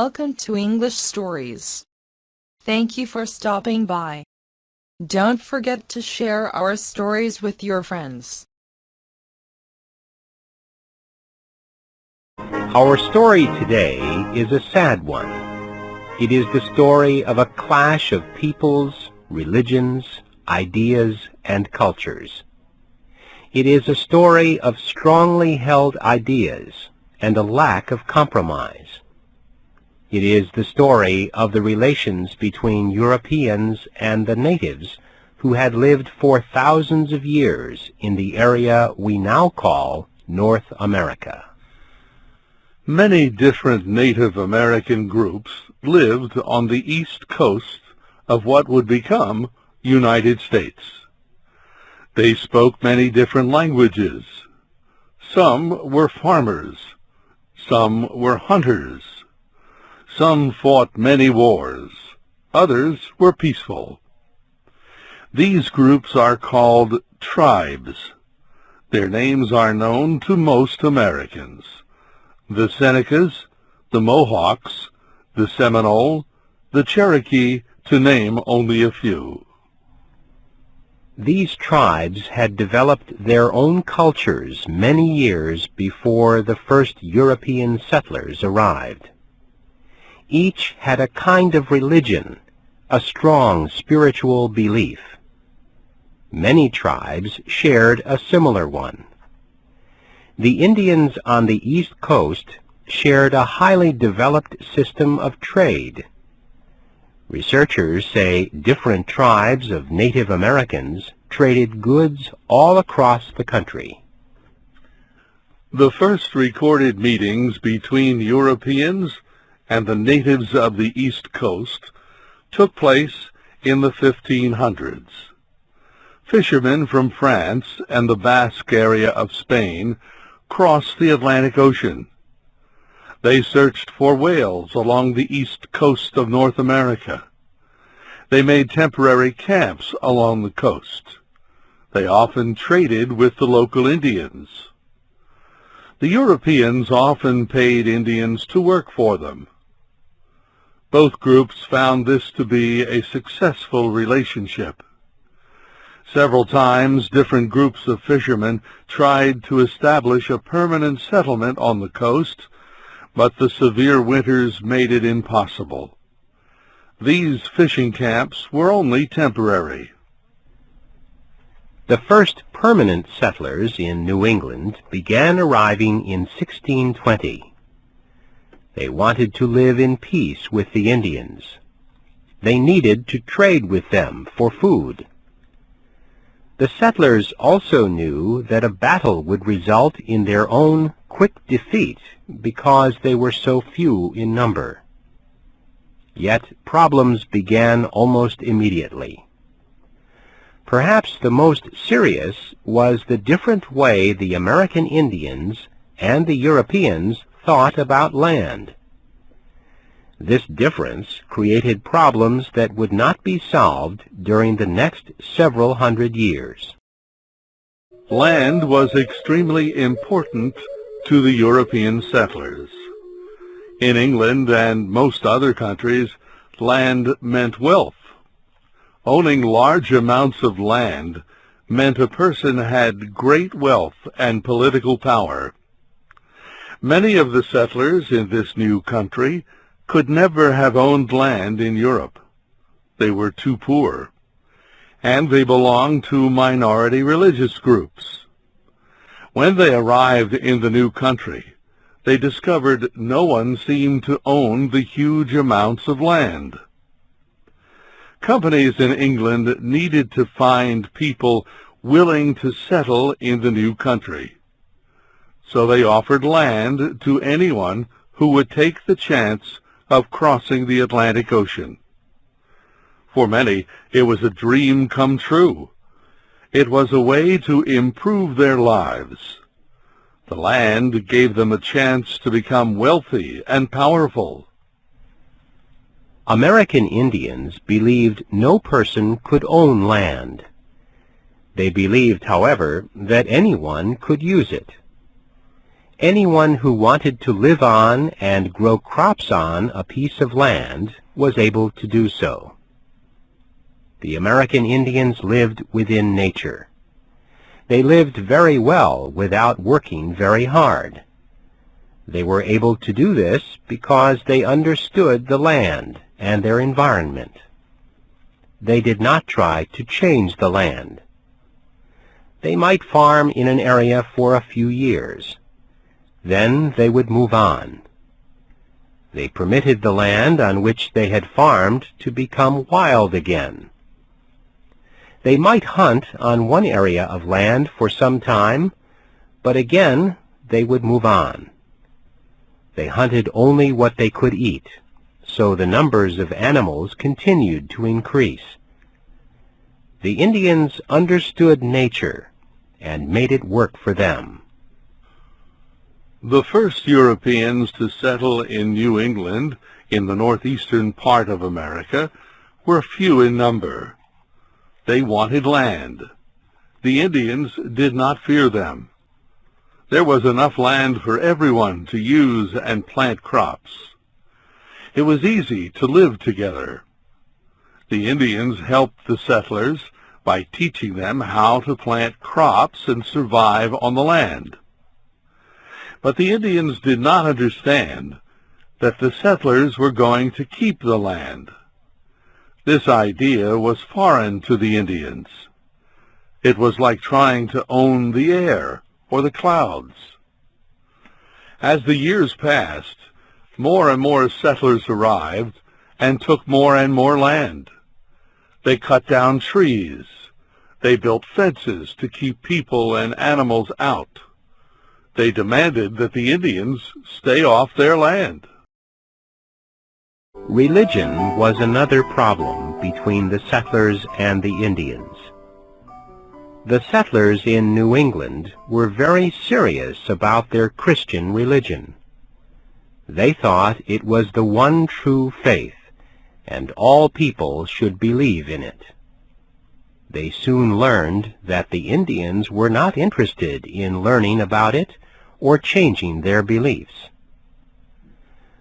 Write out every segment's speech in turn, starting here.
welcome to English Stories. Thank you for stopping by. Don't forget to share our stories with your friends. Our story today is a sad one. It is the story of a clash of peoples, religions, ideas, and cultures. It is a story of strongly held ideas and a lack of compromise. It is the story of the relations between Europeans and the natives who had lived for thousands of years in the area we now call North America. Many different Native American groups lived on the east coast of what would become United States. They spoke many different languages. Some were farmers. Some were hunters. Some fought many wars. Others were peaceful. These groups are called tribes. Their names are known to most Americans: the Senecas, the Mohawks, the Seminole, the Cherokee, to name only a few. These tribes had developed their own cultures many years before the first European settlers arrived. Each had a kind of religion, a strong spiritual belief. Many tribes shared a similar one. The Indians on the East Coast shared a highly developed system of trade. Researchers say different tribes of Native Americans traded goods all across the country. The first recorded meetings between Europeans and the natives of the East Coast took place in the 1500s. Fishermen from France and the Basque area of Spain crossed the Atlantic Ocean. They searched for whales along the east coast of North America. They made temporary camps along the coast. They often traded with the local Indians. The Europeans often paid Indians to work for them. Both groups found this to be a successful relationship. Several times, different groups of fishermen tried to establish a permanent settlement on the coast, but the severe winters made it impossible. These fishing camps were only temporary. The first permanent settlers in New England began arriving in 1620. They wanted to live in peace with the Indians. They needed to trade with them for food. The settlers also knew that a battle would result in their own quick defeat because they were so few in number. Yet problems began almost immediately. Perhaps the most serious was the different way the American Indians and the Europeans thought about land. This difference created problems that would not be solved during the next several hundred years. Land was extremely important to the European settlers. In England and most other countries, land meant wealth. Owning large amounts of land meant a person had great wealth and political power. Many of the settlers in this new country could never have owned land in Europe. They were too poor, and they belonged to minority religious groups. When they arrived in the new country, they discovered no one seemed to own the huge amounts of land. Companies in England needed to find people willing to settle in the new country. So they offered land to anyone who would take the chance of crossing the Atlantic Ocean. For many, it was a dream come true. It was a way to improve their lives. The land gave them a chance to become wealthy and powerful. American Indians believed no person could own land. They believed, however, that anyone could use it. Anyone who wanted to live on and grow crops on a piece of land was able to do so. The American Indians lived within nature. They lived very well without working very hard. They were able to do this because they understood the land and their environment. They did not try to change the land. They might farm in an area for a few years. Then they would move on. They permitted the land on which they had farmed to become wild again. They might hunt on one area of land for some time, but again they would move on. They hunted only what they could eat, so the numbers of animals continued to increase. The Indians understood nature and made it work for them. The first Europeans to settle in New England, in the northeastern part of America, were few in number. They wanted land. The Indians did not fear them. There was enough land for everyone to use and plant crops. It was easy to live together. The Indians helped the settlers by teaching them how to plant crops and survive on the land. But the Indians did not understand that the settlers were going to keep the land. This idea was foreign to the Indians. It was like trying to own the air or the clouds. As the years passed, more and more settlers arrived and took more and more land. They cut down trees. They built fences to keep people and animals out. They demanded that the Indians stay off their land. Religion was another problem between the settlers and the Indians. The settlers in New England were very serious about their Christian religion. They thought it was the one true faith, and all people should believe in it. They soon learned that the Indians were not interested in learning about it or changing their beliefs.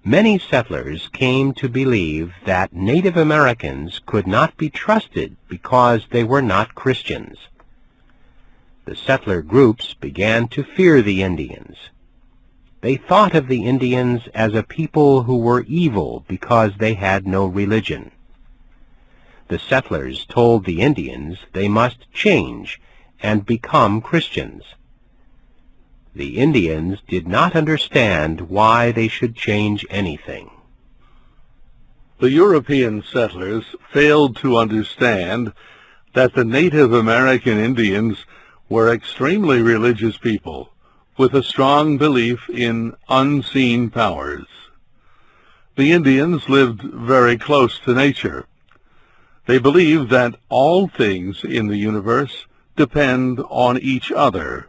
Many settlers came to believe that Native Americans could not be trusted because they were not Christians. The settler groups began to fear the Indians. They thought of the Indians as a people who were evil because they had no religion. The settlers told the Indians they must change and become Christians. The Indians did not understand why they should change anything. The European settlers failed to understand that the Native American Indians were extremely religious people with a strong belief in unseen powers. The Indians lived very close to nature. They believed that all things in the universe depend on each other.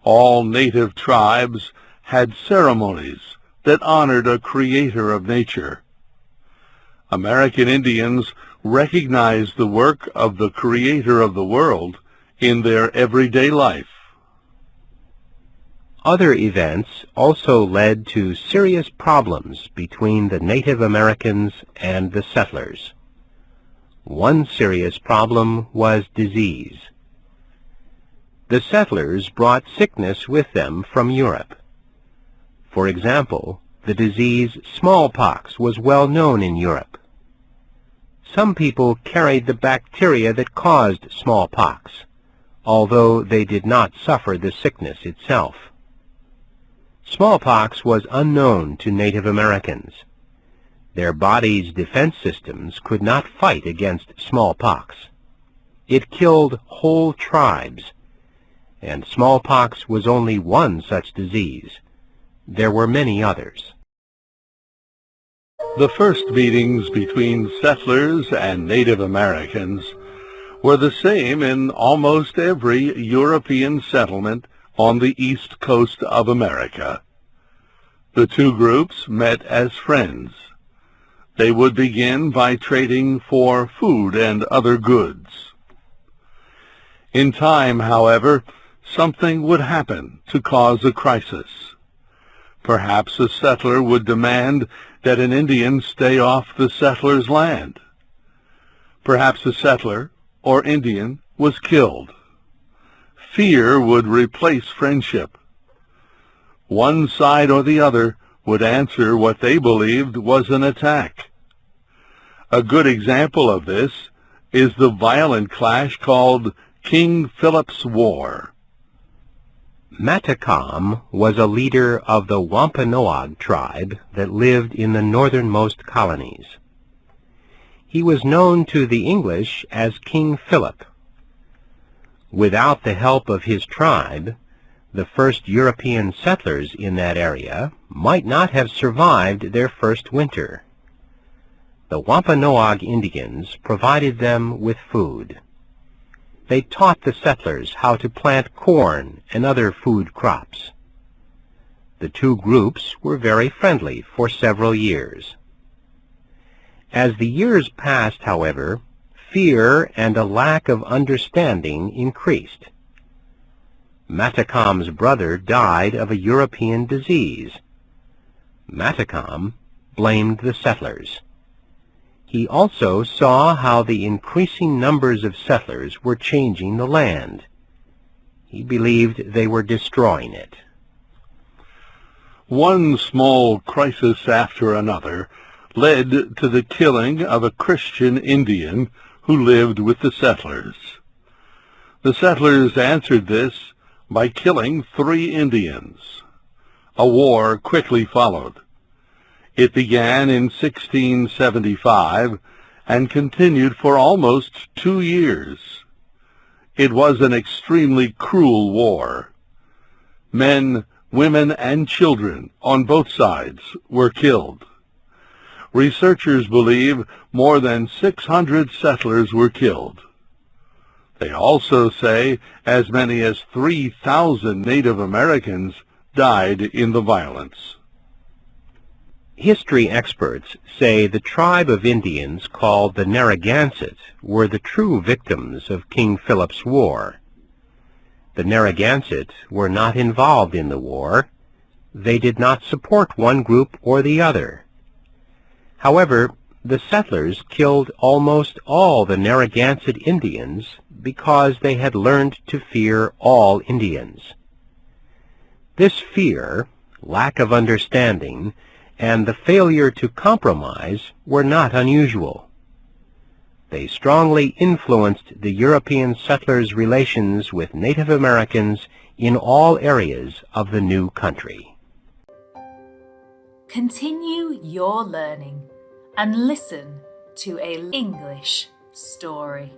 All native tribes had ceremonies that honored a creator of nature. American Indians recognized the work of the creator of the world in their everyday life. Other events also led to serious problems between the Native Americans and the settlers. One serious problem was disease. The settlers brought sickness with them from Europe. For example, the disease smallpox was well known in Europe. Some people carried the bacteria that caused smallpox, although they did not suffer the sickness itself. Smallpox was unknown to Native Americans. Their bodies' defense systems could not fight against smallpox. It killed whole tribes, and smallpox was only one such disease. There were many others. The first meetings between settlers and Native Americans were the same in almost every European settlement on the east coast of America. The two groups met as friends. They would begin by trading for food and other goods. In time, however, something would happen to cause a crisis. Perhaps a settler would demand that an Indian stay off the settler's land. Perhaps a settler or Indian was killed. Fear would replace friendship. One side or the other would answer what they believed was an attack. A good example of this is the violent clash called King Phillips War. Matacam was a leader of the Wampanoag tribe that lived in the northernmost colonies. He was known to the English as King Philip. Without the help of his tribe, the first European settlers in that area might not have survived their first winter. The Wampanoag Indians provided them with food. They taught the settlers how to plant corn and other food crops. The two groups were very friendly for several years. As the years passed, however, fear and a lack of understanding increased. Matacam's brother died of a European disease. Matacam blamed the settlers. He also saw how the increasing numbers of settlers were changing the land. He believed they were destroying it. One small crisis after another led to the killing of a Christian Indian who lived with the settlers. The settlers answered this by killing 3 Indians. A war quickly followed. It began in 1675 and continued for almost 2 years. It was an extremely cruel war. Men, women, and children on both sides were killed. Researchers believe more than 600 settlers were killed. They also say as many as 3,000 Native Americans died in the violence. History experts say the tribe of Indians called the Narragansett were the true victims of King Philip's War. The Narragansett were not involved in the war. They did not support one group or the other. However, the settlers killed almost all the Narragansett Indians because they had learned to fear all Indians. This fear, lack of understanding, and the failure to compromise were not unusual. They strongly influenced the European settlers' relations with Native Americans in all areas of the new country. Continue your learning and listen to an English story.